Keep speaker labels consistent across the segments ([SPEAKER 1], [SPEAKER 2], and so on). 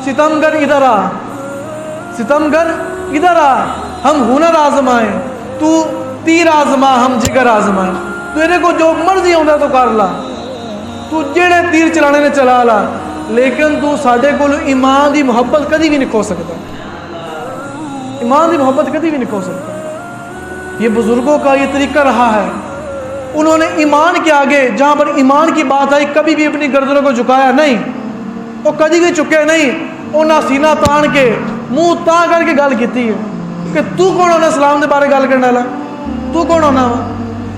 [SPEAKER 1] ستمگر ادھر آ، ستمگر ادھر آ، ہم ہنر آزمائیں، تو تیر آزما ہم جگر آزمائیں۔ تیرے کو جو مرضی ہوتا تو کر لا، تو جڑے تیر چلانے نے چلا لا، لیکن تو ساڈے کول ایمان دی محبت کدی بھی نہیں کھو سکتا، ایمان دی محبت کدی بھی نہیں کھو سکتا۔ یہ بزرگوں کا یہ طریقہ رہا ہے، انہوں نے ایمان کے آگے جہاں پر ایمان کی بات آئی کبھی بھی اپنی گردنوں کو جھکایا نہیں، وہ کدی بھی چکے نہیں، انہاں سینہ تان کے منہ تاں کر کے گل کیتی ہے کہ تو کون ہونا اسلام دے بارے گل کرنے والا، تو کون ہونا وا۔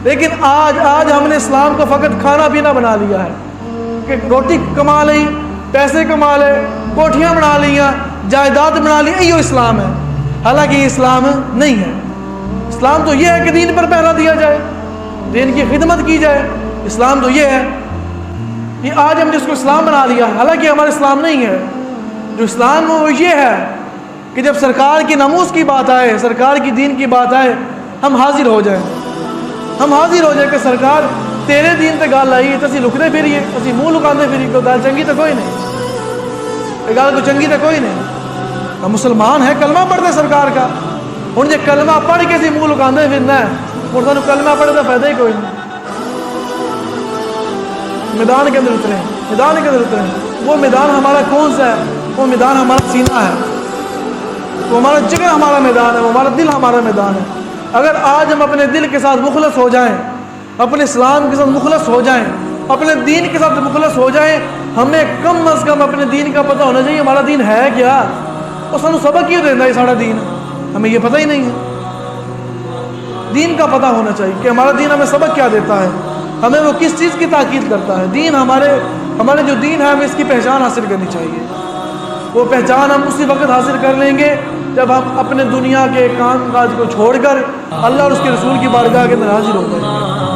[SPEAKER 1] لیکن آج ہم نے اسلام کو فقط کھانا پینا بنا لیا ہے کہ روٹی کما لی، پیسے کما لے، کوٹھیاں بنا لیا، جائیداد بنا لی، یہ اسلام ہے۔ حالانکہ یہ اسلام نہیں ہے۔ اسلام تو یہ ہے کہ دین پر پہرا دیا جائے، دین کی خدمت کی جائے، اسلام تو یہ ہے۔ یہ آج ہم جس کو اسلام بنا لیا، حالانکہ ہمارا اسلام نہیں ہے۔ جو اسلام ہے وہ یہ ہے کہ جب سرکار کی ناموس کی بات آئے، سرکار کی دین کی بات آئے، ہم حاضر ہو جائیں، ہم حاضر ہو جائیں کہ سرکار تیرے دین تے گل آئی تے اسی لکتے پھریے، اسی منہ لکاندے پھری، کوئی گل چنگی تو کوئی نہیں، یہ گل کوئی چنگی تو کوئی نہیں۔ ہم مسلمان ہیں، کلمہ پڑھتے سرکار کا، ہوں جی کلمہ پڑھ کے اسی منہ لکاندے پھرنا ہے، اور سانوں کلمہ پڑھنے کا فائدہ ہی کوئی نہیں۔ میدان کے اندر اترے، میدان کے اندر اترے۔ وہ میدان ہمارا کون سا ہے؟ وہ میدان ہمارا سینہ ہے، وہ ہمارا جگر ہمارا میدان ہے، وہ ہمارا دل ہمارا میدان ہے۔ اگر آج ہم اپنے دل کے ساتھ مخلص ہو جائیں، اپنے اسلام کے ساتھ مخلص ہو جائیں، اپنے دین کے ساتھ مخلص ہو جائیں، ہمیں کم از کم اپنے دین کا پتہ ہونا چاہیے ہمارا دین ہے کیا، اور سانوں سبق کیوں دینا ہے سارا دین، ہمیں یہ پتہ ہی نہیں ہے۔ دین کا پتہ ہونا چاہیے کہ ہمارا دین ہمیں سبق کیا دیتا ہے، ہمیں وہ کس چیز کی تاکید کرتا ہے۔ دین ہمارے جو دین ہے ہمیں اس کی پہچان حاصل کرنی چاہیے۔ وہ پہچان ہم اسی وقت حاصل کر لیں گے جب ہم اپنے دنیا کے کام کاج کو چھوڑ کر اللہ اور اس کے رسول کی بارگاہ کے اندر حاضر ہو جائیں گے۔